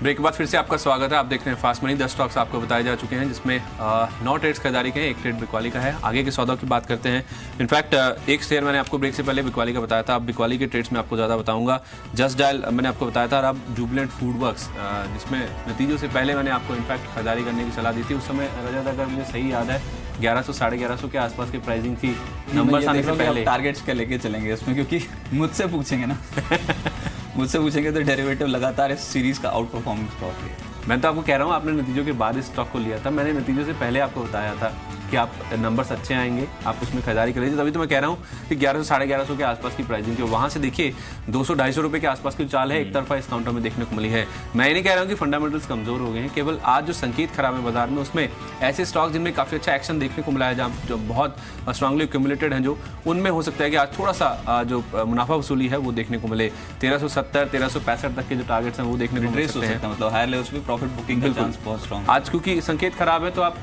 Break के बाद फिर से आपका स्वागत है। आप देख रहे हैं फास्ट मनी। 10 स्टॉक्स आपको बताए जा चुके हैं जिसमें 9 ट्रेड्स खरीदारी के हैं, 1 ट्रेड बिकवाली का है। आगे के सौदों की बात करते हैं। इनफैक्ट एक शेयर मैंने आपको ब्रेक से पहले बिकवाली का बताया था, अब बिकवाली के ट्रेड्स में आपको ज़्यादा बताऊंगा। जस्ट डायल मैंने आपको बताया था, और अब जुबिलेंट फूड वर्क्स जिसमें नतीजों से पहले मैंने आपको इनफैक्ट खरीदारी करने की सलाह दी थी। उस समय रजत, अगर मुझे सही याद है, 1100 साढ़े 1100 के आसपास की प्राइसिंग थी नंबर आने से पहले। टारगेट्स क्या लेके चलेंगे इसमें, क्योंकि मुझसे पूछेंगे ना मुझसे पूछेंगे तो डेरिवेटिव लगातार इस सीरीज का आउट परफॉर्मिंग स्टॉक है। मैं तो आपको कह रहा हूँ, आपने नतीजों के बाद इस स्टॉक को लिया था। मैंने नतीजों से पहले आपको बताया था कि आप नंबर्स अच्छे आएंगे, आप उसमें खरीदारी कर लीजिए। तभी तो मैं कह रहा हूँ कि 1100 साढ़े 1100 के आसपास की प्राइसिंग थी। वहाँ से देखिए 200-250 रुपये के आसपास की चाल है एक तरफा इस काउंटर में देखने को मिली है। मैं ये नहीं कह रहा हूँ कि फंडामेंटल्स कमजोर हो गए हैं, केवल आज जो संकेत खराब है बाजार में, उसमें ऐसे स्टॉक जिनमें काफ़ी अच्छा एक्शन देखने को मिला है, जहाँ जो बहुत स्ट्रांगली एक्यूमुलेटेड हैं, जो उनमें हो सकता है कि आज थोड़ा सा जो मुनाफा वसूली है वो देखने को मिले। 1370 1365 तक के जो टारगेट्स हैं वो देखने को मिल सकते हैं। मतलब हायर लेवल्स पे प्रॉफिट बुकिंग का चांस बहुत स्ट्रांग। आज क्योंकि संकेत खराब है तो आप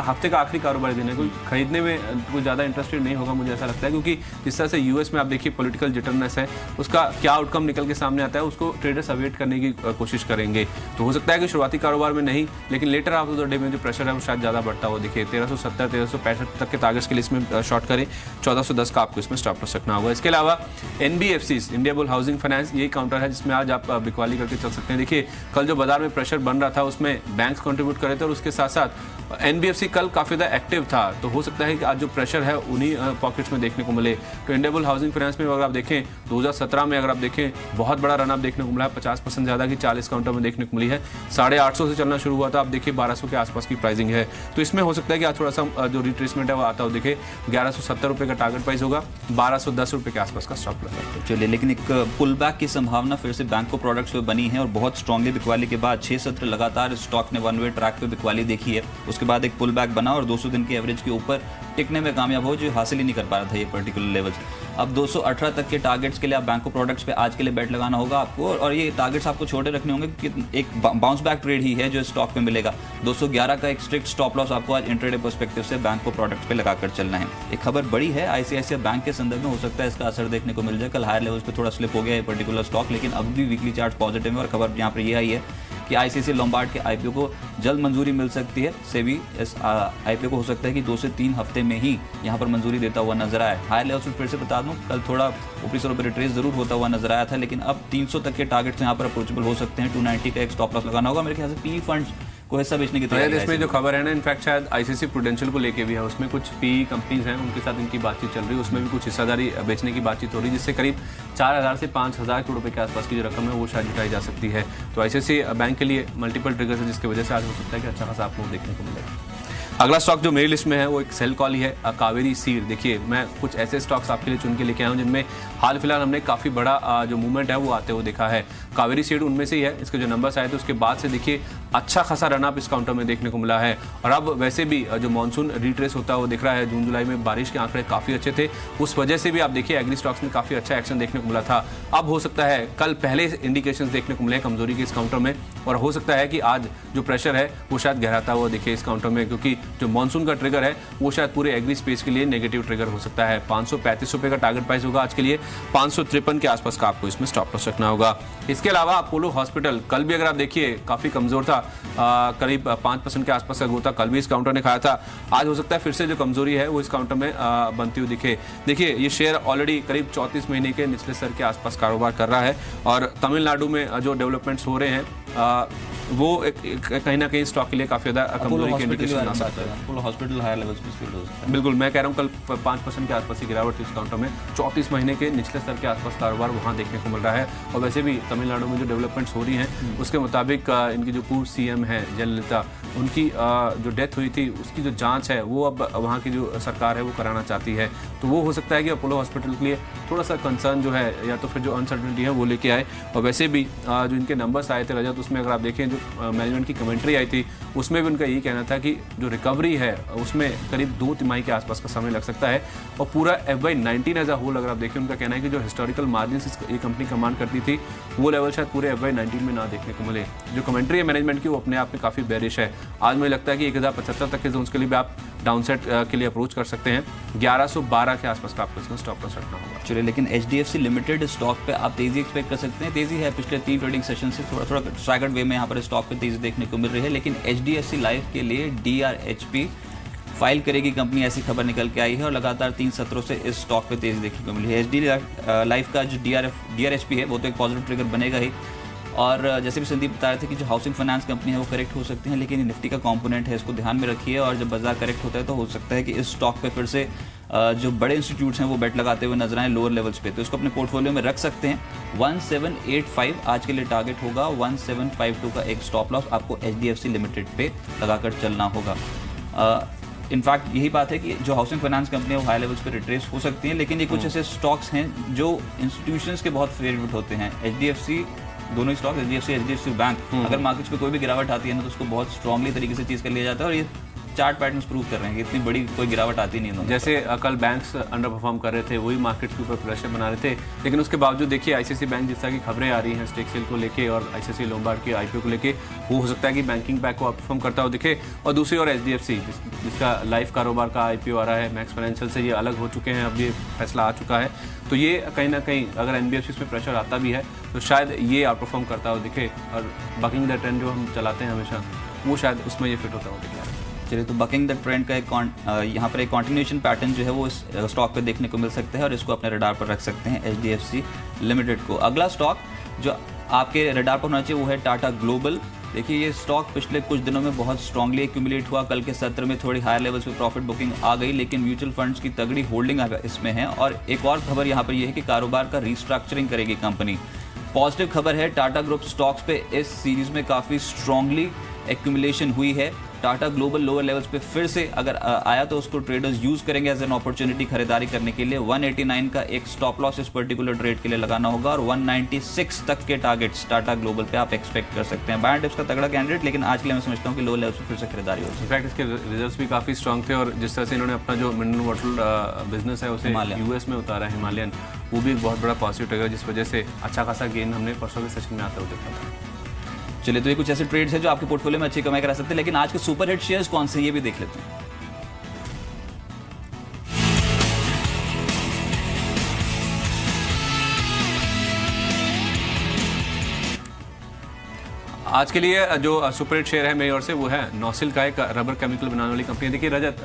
हफ्ते का आखिरी कारोबार दिन है, कोई खरीदने में कोई ज़्यादा इंटरेस्टेड नहीं होगा, मुझे ऐसा लगता है। क्योंकि जिस तरह से यूएस में आप देखिए पॉलिटिकल जिटरनेस है, उसका क्या आउटकम निकल के सामने आता है उसको ट्रेडर्स अवेट करने की कोशिश करेंगे। तो हो सकता है कि शुरुआती कारोबार में नहीं, लेकिन लेटर ऑफ द डे में जो प्रेशर है वो शायद ज़्यादा बढ़ता हो दिखे। 1370 1365 तक के टारगेट्स के लिए इसमें शॉर्ट करें, 1410 का आपको इसमें स्टॉप लॉस रखना होगा। इसके अलावा NBFCs, India bull housing finance, यही काउंटर है जिसमें आज आप बिकवाली करके चल सकते हैं। देखिए कल जो बाजार में प्रेशर बन रहा था उसमें बैंक्स कंट्रीब्यूट कर रहे थे, और उसके साथ साथ NBFC कल काफ़ी ज़्यादा एक्टिव था। तो हो सकता है कि आज जो प्रेशर है उन्हीं पॉकेट्स में देखने को मिले। तो इंडिया बुल हाउसिंग फाइनेंस में अगर आप देखें 2017 में अगर आप देखें बहुत बड़ा रन अप देखने को मिला है, 50% ज़्यादा की 40 काउंटर में देखने को मिली है। 850 से चलना शुरू हुआ था, आप देखिए 1200 के आसपास की प्राइसिंग है। तो इसमें हो सकता है कि आज थोड़ा सा जो रिट्रेसमेंट है वो आता हो दिखे। 1170 रुपये का टारगेट प्राइस होगा, 1210 रुपये के आसपास का स्टॉप लगा। चलिए, लेकिन एक पुल बैक की संभावना फिर से बैंको प्रोडक्ट्स पे बनी है, और बहुत स्ट्रांगली बिकवाली के बाद 6 सत्र लगातार स्टॉक ने वन वे ट्रैक पे बिकवाली देखी है। उसके बाद एक पुल बैक बना और 200 दिन की एवरेज के ऊपर टिकने में कामयाब हो, जो हासिल ही नहीं कर पा रहा था ये पर्टिकुलर लेवल्स। अब 218 तक के टारगेट्स के लिए आप बैंको प्रोडक्ट्स पे आज के लिए बेट लगाना होगा आपको, और ये टारगेट्स आपको छोटे रखने होंगे कि एक बाउंस बैक ट्रेड ही है जो स्टॉक पे मिलेगा। 211 का एक स्ट्रिक्ट स्टॉप लॉस आपको आज इंट्राडे पर्सपेक्टिव से बैंको प्रोडक्ट्स पे लगाकर चलना है। एक खबर बड़ी है ICICI बैंक के संदर्भ में, हो सकता है इसका असर देखने को मिल जाए। कल हायर लेवल्स पे थोड़ा स्लिप हो गया है पर्टिकुलर स्टॉक, लेकिन अब भी वीकली चार्ट पॉजिटिव है, और खबर यहाँ पर ये आई है कि ICICI लोम्बार्ड के IPO को जल्द मंजूरी मिल सकती है। सेबी इस IPO को हो सकता है कि 2 से 3 हफ्ते में ही यहाँ पर मंजूरी देता हुआ नजर आया। हायर लेवल्स पर फिर से बता दूं, कल थोड़ा ऊपरी स्वरूप रिट्रेस जरूर होता हुआ नजर आया था, लेकिन अब 300 तक के टारगेट्स यहाँ पर अप्रोचेबल हो सकते हैं। 290 का एक स्टॉप लॉस लगाना होगा। मेरे ख्याल से PE फंड्स को हिस्सा बेचने की तैयारी है। इसमें जो खबर है ना, इनफैक्ट शायद ICICI प्रूडेंशियल को लेके भी है, उसमें कुछ PE कंपनीज हैं, उनके साथ इनकी बातचीत चल रही है, उसमें भी कुछ हिस्सादारी बेचने की बातचीत हो रही है, जिससे करीब 4000 से 5000 करोड़ रुपए के आसपास की जो रकम है वो शायद जुटाई जा सकती है। तो ICICI बैंक के लिए मल्टीपल ट्रिगर्स है, जिसकी वजह से आज हो सकता है कि अच्छा खासा आपको देखने को मिलेगा। अगला स्टॉक जो मेरी लिस्ट में है वो एक सेल कॉल ही है, कावेरी सीड। देखिए मैं कुछ ऐसे स्टॉक्स आपके लिए चुन के लेके आया हूँ जिनमें हाल फिलहाल हमने काफ़ी बड़ा जो मूवमेंट है वो आते हुए देखा है। कावेरी सीड उनमें से ही है। इसके जो नंबर्स आए थे उसके बाद से देखिए अच्छा खासा रन अप इस काउंटर में देखने को मिला है, और अब वैसे भी जो मानसून रिट्रेस होता है वो दिख रहा है। जून जुलाई में बारिश के आंकड़े काफ़ी अच्छे थे, उस वजह से भी आप देखिए एग्री स्टॉक्स में काफ़ी अच्छा एक्शन देखने को मिला था। अब हो सकता है कल पहले इंडिकेशंस देखने को मिले कमजोरी के इस काउंटर में, और हो सकता है कि आज जो प्रेशर है वो शायद गहराता हुआ दिखे इस काउंटर में, क्योंकि जो मानसून का ट्रिगर है वो शायद पूरे एग्री स्पेस के लिए नेगेटिव ट्रिगर हो सकता है। 535 रुपये का टारगेट प्राइस होगा आज के लिए, 553 के आसपास का आपको इसमें स्टॉप लॉस रखना होगा। इसके अलावा अपोलो हॉस्पिटल कल भी अगर आप देखिए काफ़ी कमजोर था, करीब 5% के आसपास का ग्रोथ था, कल भी इस काउंटर ने खाया था। आज हो सकता है फिर से जो कमजोरी है वो इस काउंटर में बनती हुई दिखे। देखिए ये शेयर ऑलरेडी करीब 34 महीने के निचले स्तर के आसपास कारोबार कर रहा है, और तमिलनाडु में जो डेवलपमेंट्स हो रहे हैं वो कहीं ना कहीं स्टॉक के लिए काफी ज्यादा कमजोरी के इंडिकेशन आ सकता है। अपोलो हॉस्पिटल हायर लेवल्स पे स्पीड हो सकता है। बिल्कुल, मैं कह रहा हूँ कल 5% के आसपास की गिरावट थी इस काउंटर में। 34 महीने के निचले स्तर के आसपास कारोबार वहाँ देखने को मिल रहा है, और वैसे भी तमिलनाडु में जो डेवलपमेंट्स हो रही हैं उसके मुताबिक इनकी जो पूर्व CM है जयललिता, उनकी जो डेथ हुई थी उसकी जो जाँच है वो अब वहाँ की जो सरकार है वो कराना चाहती है। तो वो हो सकता है कि अपोलो हॉस्पिटल के लिए थोड़ा सा कंसर्न जो है, या तो फिर जो अनसर्टेनिटी है वो लेके आए। और वैसे भी जो इनके नंबर्स आए थे रजत, उसमें अगर आप देखें जो मैनेजमेंट की कमेंट्री आई थी उसमें भी उनका यही कहना था कि जो रिकवरी है उसमें करीब 2 तिमाही के आसपास का समय लग सकता है। और पूरा FY19 एज अ होल अगर आप देखें, उनका कहना है कि जो हिस्टोरिकल मार्जिन ये कंपनी कमांड करती थी वो लेवल शायद पूरे FY19 में ना देखने को मिले। जो कमेंट्री है मैनेजमेंट की वो अपने आप में काफ़ी बेरिश है। आज मुझे लगता है कि 1075 तक के जोन्स के लिए भी आप डाउनसाइड के लिए अप्रोच कर सकते हैं। 1112 के आसपास का आपको इसमें स्टॉप लॉस रखना होगा। चलिए, लेकिन HDFC लिमिटेड स्टॉक पे आप तेजी एक्सपेक्ट कर सकते हैं? तेजी है, पिछले 3 ट्रेडिंग सेशन से थोड़ा स्ट्राइगर्ड वे में यहाँ पर स्टॉक पे तेजी देखने को मिल रही है। लेकिन HDFC लाइफ के लिए DRHP फाइल करेगी कंपनी, ऐसी खबर निकल के आई है और लगातार 3 सत्रों से इस स्टॉक पे तेजी देखने को मिली है। HD लाइफ का जो DRHP है वो तो एक पॉजिटिव ट्रिगर बनेगा ही। और जैसे भी संदीप बता रहे थे कि जो हाउसिंग फाइनेंस कंपनी है वो करेक्ट हो सकती है, लेकिन निफ्टी का कंपोनेंट है, इसको ध्यान में रखिए। और जब बाजार करेक्ट होता है तो हो सकता है कि इस स्टॉक पे फिर से जो बड़े इंस्टीट्यूट्स हैं वो बेट लगाते हुए नजर आए लोअर लेवल्स पे, तो इसको अपने पोर्टफोलियो में रख सकते हैं। 1785 आज के लिए टारगेट होगा, 1752 का एक स्टॉप लॉस आपको HDFC लिमिटेड पे लगाकर चलना होगा। इनफैक्ट यही बात है कि जो हाउसिंग फाइनेंस कंपनी है वो हाई लेवल्स पे रिट्रेस हो सकती हैं, लेकिन ये कुछ ऐसे स्टॉक्स हैं जो इंस्टीट्यूशंस के बहुत फेवरेट होते हैं। HDFC, दोनों ही स्टॉक HDFC बैंक, अगर मार्केट्स पे कोई भी गिरावट आती है ना तो उसको बहुत स्ट्रांगली तरीके से चीज कर लिया जाता है। और ये चार्ट पैटर्न्स प्रूव कर रहे हैं कि इतनी बड़ी कोई गिरावट आती नहीं है। जैसे कल बैंक्स अंडर परफॉर्म कर रहे थे, वही मार्केट्स के ऊपर प्रेशर बना रहे थे, लेकिन उसके बावजूद देखिए ICICI बैंक जिस तरह की खबरें आ रही हैं स्टेक सेल को लेके और ICICI लोम्बार्ड के IPO को लेके, वो हो सकता है कि बैंकिंग बैंक को परफॉर्म करता हो दिखे। और दूसरी ओर HDFC जिसका लाइफ कारोबार का IPO आ रहा है, मैक्स फाइनेंशियल से ये अलग हो चुके हैं, अब ये फैसला आ चुका है, तो ये कहीं ना कहीं अगर NBFC में प्रेशर आता भी है तो शायद ये आउट परफॉर्म करता हो दिखे। और बकिंग द ट्रेंड जो हम चलाते हैं हमेशा, वो शायद उसमें ये फिट होता हो दिखे। चलिए, तो बकिंग द ट्रेंड का एक यहाँ पर एक कॉन्टिन्यूएशन पैटर्न जो है वो इस स्टॉक पे देखने को मिल सकता है और इसको अपने रडार पर रख सकते हैं HDFC लिमिटेड को। अगला स्टॉक जो आपके रडार पर होना चाहिए वो है टाटा ग्लोबल। देखिए, ये स्टॉक पिछले कुछ दिनों में बहुत स्ट्रांगली एक्यूमुलेट हुआ। कल के सत्र में थोड़ी हायर लेवल्स पे प्रॉफिट बुकिंग आ गई, लेकिन म्यूचुअल फंड्स की तगड़ी होल्डिंग इसमें है। और एक और खबर यहाँ पर यह है कि कारोबार का रिस्ट्रक्चरिंग करेगी कंपनी। पॉजिटिव खबर है, टाटा ग्रुप स्टॉक्स पे इस सीरीज में काफ़ी स्ट्रांगली एक्यूमुलेशन हुई है। टाटा ग्लोबल लोअर लेवल्स पे फिर से अगर आया तो उसको ट्रेडर्स यूज करेंगे एज एन अपॉर्चुनिटी खरीदारी करने के लिए। 189 का एक स्टॉप लॉस इस पर्टिकुलर ट्रेड के लिए लगाना होगा और 196 तक के टारगेट्स टाटा ग्लोबल पे आप एक्सपेक्ट कर सकते हैं। बाय टिप्स का तगड़ा कैंडिडेट, लेकिन आज के लिए मैं समझता हूँ कि लो लेवल्स पे फिर से खरीदारी होगी। इनफैक्ट इसके रिजल्ट्स भी काफ़ी स्ट्रॉन्ग थे और जिस तरह से इन्होंने अपना जो मिनरल वाटर बिजनेस है उसे US में उतारा है, हिमालयन, वो भी एक बहुत बड़ा पॉजिटिव ट्रिगर, जिस वजह से अच्छा खासा गेन हमने परसों के सेशन में आते हुए देखा था। चलिए, तो ये कुछ ऐसे ट्रेड्स हैं जो आपके पोर्टफोलियो में अच्छी कमाई करा सकते हैं, लेकिन आज के सुपर हिट शेयर्स कौन से ये भी देख लेते हैं। आज के लिए जो सुपर हिट शेयर है मेरी ओर से वो है नॉसिल का, एक रबर केमिकल बनाने वाली कंपनी। देखिए रजत,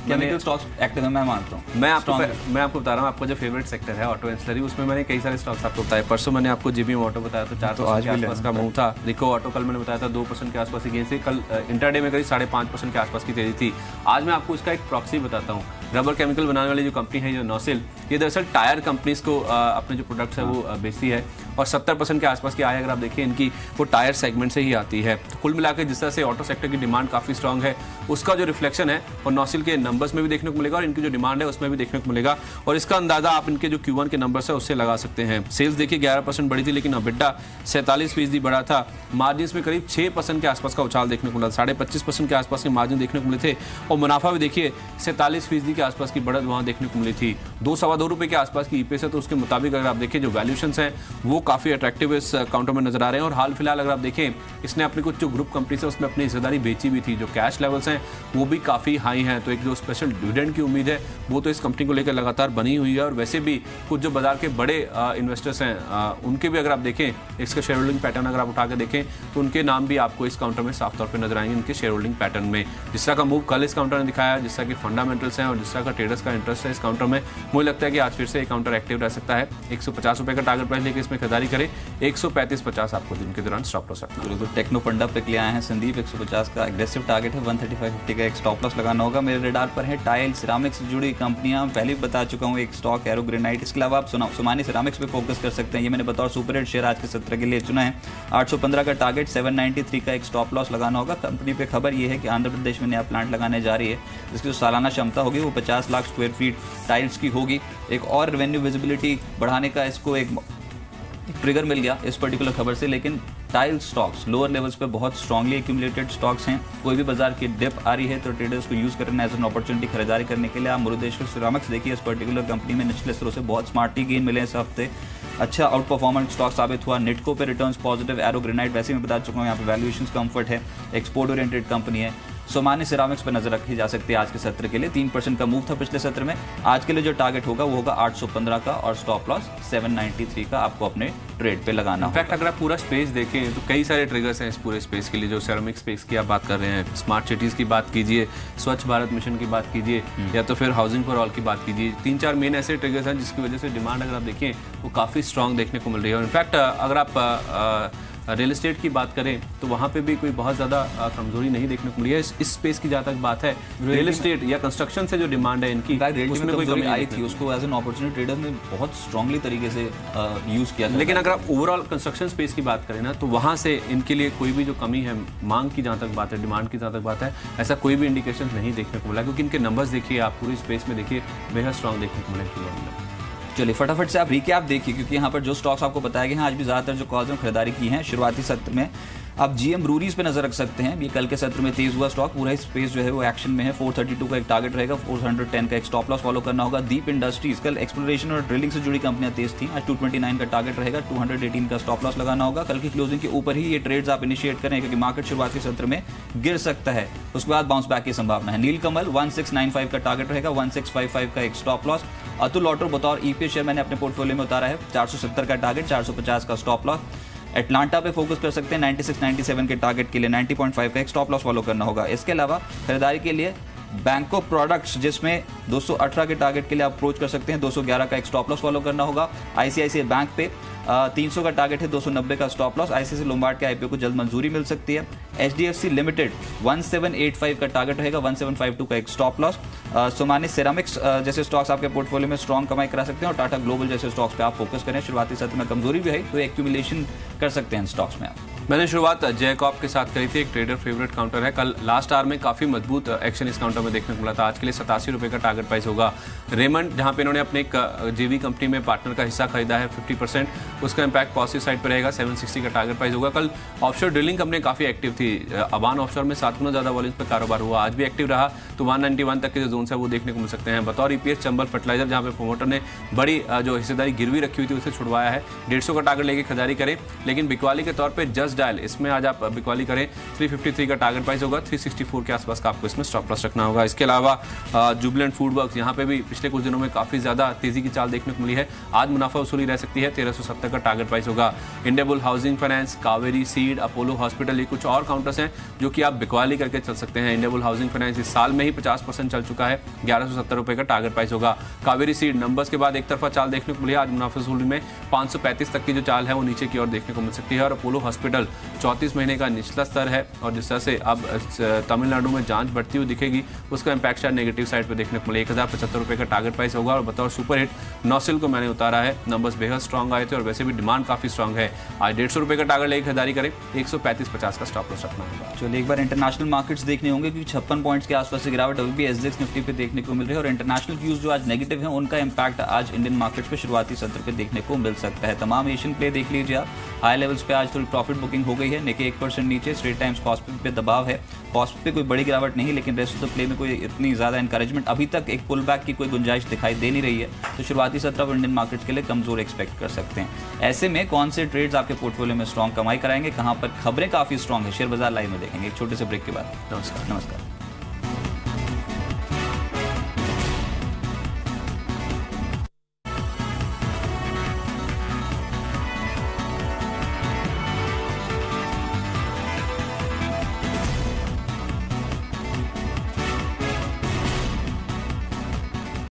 केमिकल स्टॉक्स एक्टिव है, मैं मानता हूँ। मैं आपको बता रहा हूँ, आपका जो फेवरेट सेक्टर है ऑटो एंसिलरी, उसमें मैंने कई सारे स्टॉक्स आपको बताए। परसों मैंने आपको JBM ऑटो बताया था 4% के आसपास का मूव था। देखो ऑटो कल मैंने बताया था 2% के आसपास की गेन से, कल इंटरडे में करीब 5.5% के आसपास की तेजी थी। आज मैं आपको इसका एक प्रॉक्सी बताता हूँ। रबर केमिकल बनाने वाली जो कंपनी है जो नॉसिल, ये दरअसल टायर कंपनीज को अपने जो प्रोडक्ट्स है वो बेचती है और 70% के आसपास की आय अगर आप देखिए इनकी वो टायर सेगमेंट से ही आती है। तो कुल मिलाकर जिस तरह से ऑटो सेक्टर की डिमांड काफ़ी स्ट्रांग है, उसका जो रिफ्लेक्शन है वो नॉसिल के नंबर्स में भी देखने को मिलेगा और इनकी जो डिमांड है उसमें भी देखने को मिलेगा। और इसका अंदाजा आप इनके जो Q1 के नंबर्स है उससे लगा सकते हैं। सेल्स देखिए 11% बढ़ी थी, लेकिन EBITDA 47% बढ़ा था। मार्जिन में करीब 6% के आसपास का उछाल देखने को मिला, 25.5% के आसपास के मार्जिन देखने को मिले थे। और मुनाफा भी देखिए 47% के आसपास की बढ़त वहाँ देखने को मिली थी। 2-2.25 रुपये के आसपास की EPS है, तो उसके मुताबिक अगर आप देखें जो वैल्यूएशंस हैं वो काफ़ी अट्रैक्टिव इस काउंटर में नजर आ रहे हैं। और हाल फिलहाल अगर आप देखें, इसने अपनी कुछ जो ग्रुप कंपनी है उसमें अपनी हिस्सेदारी बेची भी थी। जो कैश लेवल्स हैं वो भी काफ़ी हाई हैं, तो एक जो स्पेशल डिविडेंड की उम्मीद है वो तो इस कंपनी को लेकर लगातार बनी हुई है। और वैसे भी कुछ जो बाजार के बड़े इन्वेस्टर्स हैं उनके भी अगर आप देखें इसका शेयर होल्डिंग पैटर्न अगर आप उठा के देखें तो उनके नाम भी आपको इस काउंटर में साफ तौर पर नजर आएंगे। इनके शेयर होल्डिंग पैटर्न में जिस तरह का मूव कल इस काउंटर ने दिखाया, जिस तरह के फंडामेंटल्स हैं और जिस तरह का ट्रेडर्स का इंटरेस्ट है इस काउंटर में, मुझे लगता है कि आज फिर से ये काउंटर एक्टिव रह सकता है। 150 रुपये का टारगेट प्राइस लेकर इसमें खरीदारी करें, 135.50 आपको दिन के दौरान स्टॉप लॉस रखना है। तो टेक्नो फंडा पे ले आए हैं संदीप, 150 का एग्रेसिव टारगेट है, 135.50 का एक स्टॉप लॉस लगाना होगा। मेरे रेडार पर है टाइल सिरामिक्स से जुड़ी कंपनियां, पहले भी बता चुका हूं, एक स्टॉक एरो ग्रेनाइट। इसके अलावा आप सोमानी सिरामिक्स पे फोकस कर सकते हैं, ये मैंने बतौर सुपर हिट शेयर आज के सत्र के लिए चुना है। 815 का टारगेट, 793 का एक स्टॉप लॉस लगाना होगा। कंपनी पे खबर ये है कि आंध्र प्रदेश में नया प्लांट लगाने जा रही है, जिसकी जो सालाना क्षमता होगी वो 50 लाख स्क्वायर फीट टाइल्स की होगी। एक और रेवेन्यू विजिबिलिटी बढ़ाने का इसको एक ट्रिगर मिल गया इस पर्टिकुलर खबर से, लेकिन वोलेटाइल स्टॉक्स, लोअर लेवल्स पे बहुत स्ट्रांगली एक्यूमुलेटेड स्टॉक्स हैं। कोई भी बाजार की डिप आ रही है तो ट्रेडर्स को यूज करना एज एन अपॉर्चुनिटी खरीदारी करने के लिए। आप मरुदेश्वर सिरामिक्स देखिए, इस पर्टिकुलर कंपनी में निचले स्तरों से बहुत स्मार्टली गेन मिले इस हफ्ते, अच्छा आउट परफॉर्मेंस स्टॉक साबित हुआ। निटको पे रिटर्न्स पॉजिटिव, एरो ग्रेनाइट वैसे मैं बता चुका हूँ, यहाँ पे वैल्यूएशंस कंफर्ट है, एक्सपोर्ट ओरिएंटेड कंपनी है। सोमानी सिरामिक्स पर नजर रखी जा सकती है आज के सत्र के लिए। 3% का मूव था पिछले सत्र में। आज के लिए जो टारगेट होगा वो होगा 815 का और स्टॉप लॉस 793 का आपको अपने ट्रेड पे लगाना होगा। इनफैक्ट अगर आप पूरा स्पेस देखें तो कई सारे ट्रिगर्स हैं इस पूरे स्पेस के लिए। जो सेरामिक स्पेस की आप बात कर रहे हैं, स्मार्ट सिटीज़ की बात कीजिए, स्वच्छ भारत मिशन की बात कीजिए, या तो फिर हाउसिंग फॉर ऑल की बात कीजिए, 3-4 मेन ऐसे ट्रिगर्स हैं जिसकी वजह से डिमांड अगर आप देखें वो काफ़ी स्ट्रॉन्ग देखने को मिल रही है। और इनफैक्ट अगर आप रियल एस्टेट की बात करें तो वहाँ पे भी कोई बहुत ज़्यादा कमजोरी नहीं देखने को मिली है। इस स्पेस की जहाँ तक बात है, रियल एस्टेट या कंस्ट्रक्शन से जो डिमांड है इनकी, उसमें कोई कमी आई थी, उसको एज एन अपॉर्चुनिटी ट्रेडर ने बहुत स्ट्रांगली तरीके से यूज किया था। लेकिन अगर आप ओवरऑल कंस्ट्रक्शन स्पेस की बात करें ना, तो वहाँ से इनके लिए कोई भी जो कमी है, मांग की जहाँ तक बात है, डिमांड की जहाँ तक बात है, ऐसा कोई भी इंडिकेशन नहीं देखने को मिला, क्योंकि इनके नंबर्स देखिए आप पूरी स्पेस में देखिए, बेहद स्ट्रॉन्ग देखने को मिले। चलिए फटाफट से आप रिकैप देखिए, क्योंकि यहाँ पर जो स्टॉक्स आपको बताया गया है आज भी ज़्यादातर जो कॉल्स में खरीदारी की हैं शुरुआती सत्र में। आप जीएम ब्रूरीज पे नजर रख सकते हैं, ये कल के सत्र में तेज हुआ स्टॉक, पूरा स्पेस जो है वो एक्शन में है। 432 का एक टारगेट रहेगा, 410 का एक स्टॉप लॉस फॉलो करना होगा। दीप इंडस्ट्रीज, कल एक्सप्लोरेशन और ड्रिलिंग से जुड़ी कंपनियां तेज थी, आज 229 का टारगेट रहेगा, 218 का स्टॉप लॉस लगाना होगा। कल की क्लोजिंग के ऊपर ही ये ट्रेड्स आप इनिशिएट करें, क्योंकि मार्केट शुरुआती सत्र में गिर सकता है, उसके बाद बाउंस बैक की संभावना है। नीलकमल 1695 का टारगेट रहेगा, 1655 का एक स्टॉप लॉस। अतुल ऑटो बतौर ईपीएस शेयर मैंने अपने पोर्टफोलियो में उतारा है, 470 का टारगेट, 450 का स्टॉप लॉस। एटलांटा पे फोकस कर सकते हैं 96-97 के टारगेट के लिए, 90.5 का एक स्टॉप लॉस फॉलो करना होगा। इसके अलावा खरीदारी के लिए बैंको प्रोडक्ट्स, जिसमें 218 के टारगेट के लिए आप अप्रोच कर सकते हैं, 211 का एक स्टॉप लॉस फॉलो करना होगा। आईसीआईसीआई बैंक पे 300 का टारगेट है, 290 का स्टॉप लॉस। आईसीआईसीआई लोम्बार्ड के आईपीओ को जल्द मंजूरी मिल सकती है। एचडीएफसी लिमिटेड 1785 का टारगेट रहेगा, 1752 का एक स्टॉप लॉस। सोमानी सिरामिक्स जैसे स्टॉक्स आपके पोर्टफोलियो में स्ट्रॉन्ग कमाई करा सकते हैं, और टाटा ग्लोबल जैसे स्टॉक्स पे आप फोकस करें। शुरुआती सत्र में कमजोरी भी है तो एक्यूमुलेशन कर सकते हैं स्टॉक्स में आप। मैंने शुरुआत जयकॉप के साथ करी थी, एक ट्रेडर फेवरेट काउंटर है। कल लास्ट आवर में काफ़ी मजबूत एक्शन इस काउंटर में देखने को मिला था। आज के लिए 87 रुपये का टारगेट प्राइस होगा। रेमंड, जहां पे इन्होंने अपने एक जेवी कंपनी में पार्टनर का हिस्सा खरीदा है 50%, उसका इंपैक्ट पॉजिटिव साइड पर रहेगा, 760 का टारगेट प्राइस होगा। कल ऑफशोर ड्रिलिंग कंपनी काफ़ी एक्टिव थी, अबान ऑफशोर में 7 गुना ज़्यादा वॉल्यूम पर कारोबार हुआ, आज भी एक्टिव रहा, तो 191 तक के जो जोन है वो देखने को मिल सकते हैं। बतौर ईपीएस चंबल फर्टिलाइजर, जहाँ पे प्रोमोटर ने बड़ी जो हिस्सेदारी गिरवी रखी हुई थी उसे छुड़वाया है, 150 का टारगेट लेके खरीदारी करें। लेकिन बिकवाली के तौर पर जस्ट डायल, इसमें आज आप बिकवाली करें, 353 का टारगेट प्राइस होगा, 364 के आसपास का आपको इसमें स्टॉप लॉस रखना होगा। इसके अलावा जुबिलेंट फूड वर्क्स, यहाँ पे भी पिछले कुछ दिनों में काफी ज्यादा तेजी की चाल देखने को मिली है, आज मुनाफा वसूली रह सकती है, 1370 का टारगेट प्राइस होगा। Indiabulls housing finance, Kaveri seed, Apollo hospital, ये कुछ और काउंटर्स हैं जो कि आप बिकवाली करके चल सकते हैं। इंडियाबुल हाउसिंग फाइनेंस इस साल में ही 50% चल चुका है, 1170 रुपए का टारगेट प्राइस होगा। कावेरी सीड नंबर्स के बाद एक तरफा चाल देखने को मिली है, आज मुनाफा वसूली में 535 तक की जो चाल है वो नीचे की ओर देखने को मिल सकती है। और अपोलो हॉस्पिटल 34 महीने का निचला स्तर है, और जिस तरह से अब तमिलनाडु में जांच बढ़ती हुई दिखेगी, उसका इंपैक्ट शायद नेगेटिव साइड पर देखने को मिले। 1075 रुपए का टारगेट प्राइस होगा। और बतौर सुपर हिट नौसिल को मैंने उतारा है, नंबर्स बेहद स्ट्रॉन्ग आए थे और वैसे भी डिमांड काफी स्ट्रॉन्ग है। आज 150 रुपए का टारगेट लेकर खरीदारी करें, 135.50 का स्टॉप लॉस रखना होगा। चलिए एक बार इंटरनेशनल मार्केट्स देखने होंगे, क्योंकि 56 पॉइंट्स के आसपास से गिरावट अभी भी एसजेएक्स निफ्टी पे देखने को मिल रही है, और इंटरनेशनल व्यूज जो आज नेगेटिव हैं उनका इंपैक्ट आज इंडियन मार्केट्स पे शुरुआती सत्र पे देखने को मिल सकता है। तमाम एशियन प्ले देख लीजिए आप, हाई लेवल्स पे आज थोड़ी प्रॉफिट बुकिंग हो गई है, निके 1% नीचे, स्ट्रेट टाइम्स कॉस्ट पे दबाव है, कॉस्ट पे कोई बड़ी गिरावट नहीं, लेकिन रेस्ट ऑफ द प्ले में कोई इतनी ज़्यादा इंकरेजमेंट अभी तक एक पुल बैक की कोई गुंजाइश दिखाई दे नहीं रही है, तो शुरुआती सत्र इंडियन मार्केट्स के लिए कमजोर एक्सपेक्ट कर सकते हैं। ऐसे में कौन से ट्रेड्स आपके पोर्टफोलियो में स्ट्रॉन्ग कमाई कराएंगे, कहाँ पर खबरें काफ़ी स्ट्रॉन्ग है, शेयर बाजार लाइव में देखेंगे एक छोटे से ब्रेक के बाद। नमस्कार।